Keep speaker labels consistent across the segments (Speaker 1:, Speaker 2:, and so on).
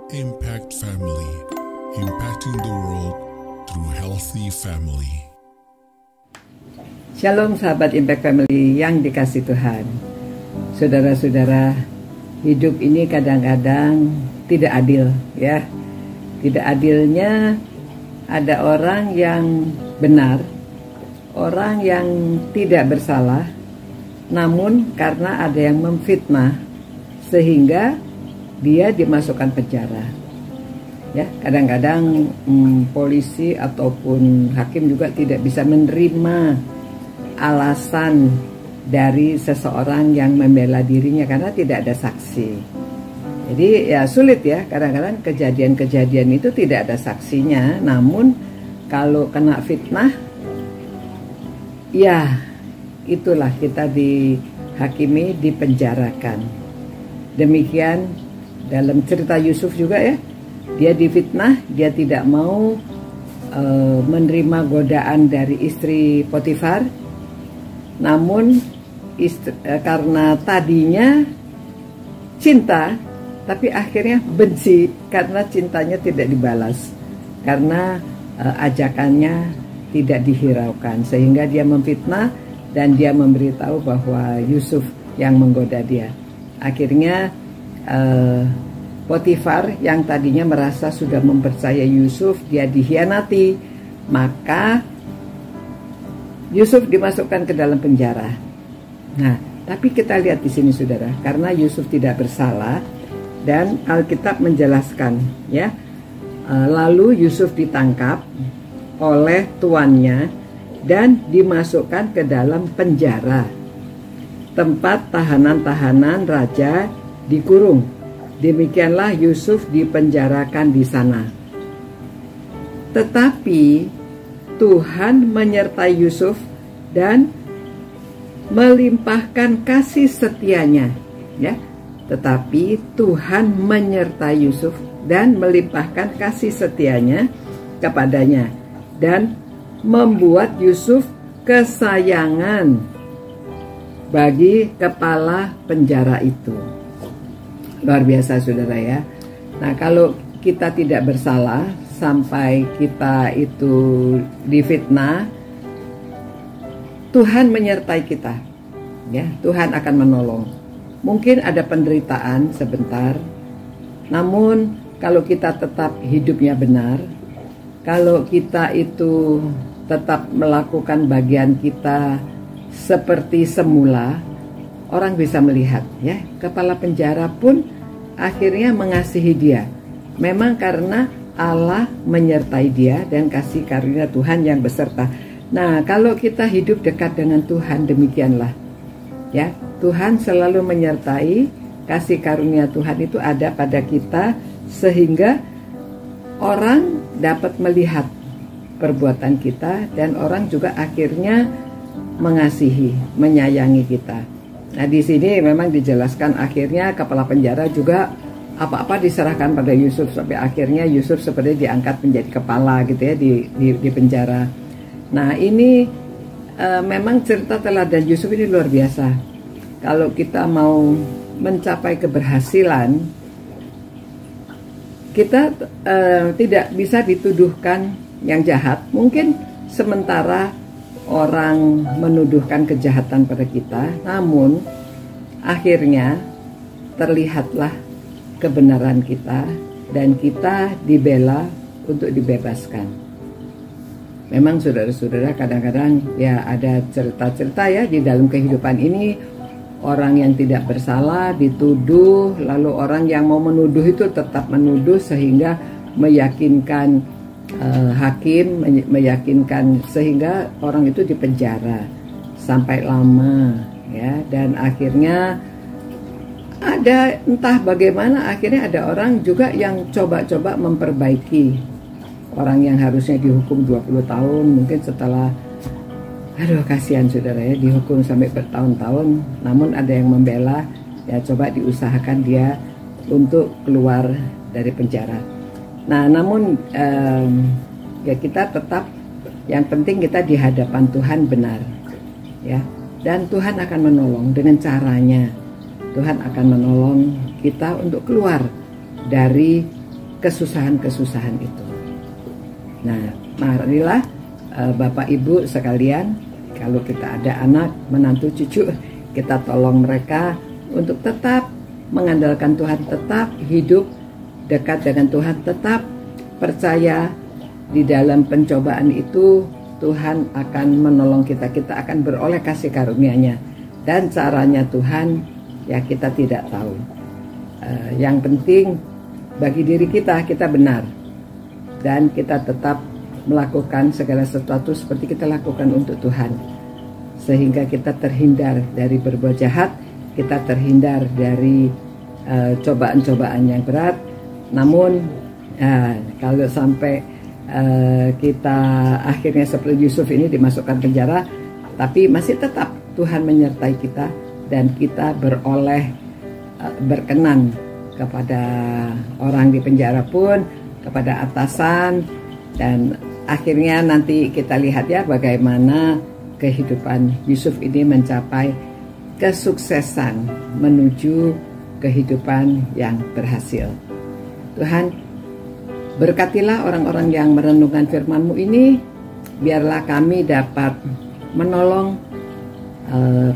Speaker 1: Impact Family, impacting the world through healthy family.
Speaker 2: Shalom sahabat Impact Family yang dikasih Tuhan. Saudara-saudara, hidup ini kadang-kadang tidak adil ya. Tidak adilnya ada orang yang benar, orang yang tidak bersalah, namun karena ada yang memfitnah sehingga dia dimasukkan penjara. Ya, kadang-kadang polisi ataupun hakim juga tidak bisa menerima alasan dari seseorang yang membela dirinya karena tidak ada saksi. Jadi ya sulit ya, kadang-kadang kejadian-kejadian itu tidak ada saksinya, namun kalau kena fitnah, ya itulah kita dihakimi, dipenjarakan. Demikian dalam cerita Yusuf juga ya, dia difitnah, dia tidak mau menerima godaan dari istri Potifar, namun karena tadinya cinta, tapi akhirnya benci karena cintanya tidak dibalas, karena ajakannya tidak dihiraukan, sehingga dia memfitnah dan dia memberitahu bahwa Yusuf yang menggoda dia. Akhirnya Potifar yang tadinya merasa sudah mempercayai Yusuf, dia dikhianati, maka Yusuf dimasukkan ke dalam penjara. Nah, tapi kita lihat di sini saudara, karena Yusuf tidak bersalah dan Alkitab menjelaskan ya, lalu Yusuf ditangkap oleh tuannya dan dimasukkan ke dalam penjara, tempat tahanan-tahanan raja dikurung. Demikianlah Yusuf dipenjarakan di sana. Tetapi Tuhan menyertai Yusuf dan melimpahkan kasih setianya, ya. Tetapi Tuhan menyertai Yusuf dan melimpahkan kasih setianya kepadanya dan membuat Yusuf kesayangan bagi kepala penjara itu. Luar biasa saudara ya. Nah, kalau kita tidak bersalah sampai kita itu difitnah, Tuhan menyertai kita ya. Tuhan akan menolong. Mungkin ada penderitaan sebentar, namun kalau kita tetap hidupnya benar, kalau kita itu tetap melakukan bagian kita seperti semula, orang bisa melihat ya, kepala penjara pun akhirnya mengasihi dia. Memang karena Allah menyertai dia dan kasih karunia Tuhan yang beserta. Nah, kalau kita hidup dekat dengan Tuhan, demikianlah ya, Tuhan selalu menyertai, kasih karunia Tuhan itu ada pada kita sehingga orang dapat melihat perbuatan kita dan orang juga akhirnya mengasihi, menyayangi kita. Nah, di sini memang dijelaskan akhirnya kepala penjara juga apa-apa diserahkan pada Yusuf sampai akhirnya Yusuf seperti diangkat menjadi kepala gitu ya di penjara. Nah, ini memang cerita teladan Yusuf ini luar biasa. Kalau kita mau mencapai keberhasilan, kita tidak bisa dituduhkan yang jahat. Mungkin sementara orang menuduhkan kejahatan pada kita, namun akhirnya terlihatlah kebenaran kita dan kita dibela untuk dibebaskan. Memang saudara-saudara, kadang-kadang ya ada cerita-cerita ya di dalam kehidupan ini, orang yang tidak bersalah dituduh, lalu orang yang mau menuduh itu tetap menuduh sehingga meyakinkan hakim, meyakinkan sehingga orang itu dipenjara sampai lama ya, dan akhirnya ada entah bagaimana akhirnya ada orang juga yang coba-coba memperbaiki orang yang harusnya dihukum 20 tahun, mungkin setelah kasihan saudara ya, dihukum sampai bertahun-tahun, namun ada yang membela ya, coba diusahakan dia untuk keluar dari penjara. Nah, namun ya kita tetap, yang penting kita di hadapan Tuhan benar ya, dan Tuhan akan menolong dengan caranya. Tuhan akan menolong kita untuk keluar dari kesusahan-kesusahan itu. Nah, marilah Bapak Ibu sekalian, kalau kita ada anak, menantu, cucu, kita tolong mereka untuk tetap mengandalkan Tuhan, tetap hidup dekat dengan Tuhan, tetap percaya di dalam pencobaan itu Tuhan akan menolong kita. Kita akan beroleh kasih karunia-Nya, dan caranya Tuhan ya kita tidak tahu. Yang penting bagi diri kita benar, dan kita tetap melakukan segala sesuatu seperti kita lakukan untuk Tuhan, sehingga kita terhindar dari berbuat jahat, kita terhindar dari cobaan-cobaan yang berat. Namun kalau sampai kita akhirnya seperti Yusuf ini dimasukkan penjara, tapi masih tetap Tuhan menyertai kita, dan kita beroleh berkenan kepada orang di penjara pun, kepada atasan, dan akhirnya nanti kita lihat ya bagaimana kehidupan Yusuf ini mencapai kesuksesan menuju kehidupan yang berhasil. Tuhan, berkatilah orang-orang yang merenungkan firman-Mu ini, biarlah kami dapat menolong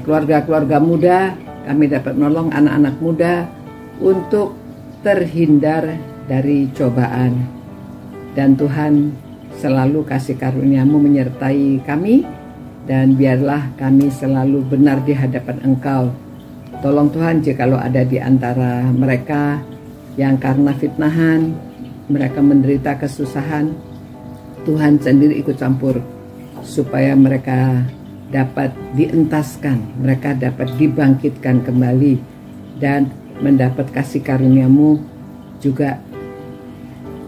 Speaker 2: keluarga-keluarga muda, kami dapat menolong anak-anak muda untuk terhindar dari cobaan. Dan Tuhan, selalu kasih karunia-Mu menyertai kami, dan biarlah kami selalu benar di hadapan Engkau. Tolong Tuhan, jikalau ada di antara mereka yang karena fitnahan, mereka menderita kesusahan, Tuhan sendiri ikut campur supaya mereka dapat dientaskan, mereka dapat dibangkitkan kembali, dan mendapat kasih karunia-Mu juga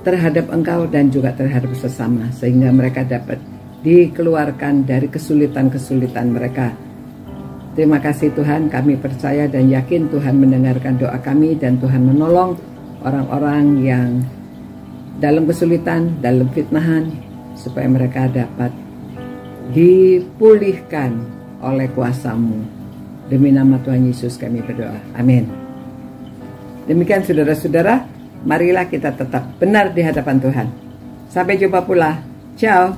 Speaker 2: terhadap Engkau dan juga terhadap sesama, sehingga mereka dapat dikeluarkan dari kesulitan-kesulitan mereka. Terima kasih Tuhan, kami percaya dan yakin Tuhan mendengarkan doa kami, dan Tuhan menolong orang-orang yang dalam kesulitan, dalam fitnahan, supaya mereka dapat dipulihkan oleh kuasa-Mu. Demi nama Tuhan Yesus kami berdoa. Amin. Demikian saudara-saudara, marilah kita tetap benar di hadapan Tuhan. Sampai jumpa pula. Ciao.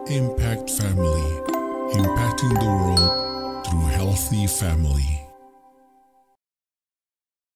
Speaker 1: Impact Family, impacting the world through healthy family.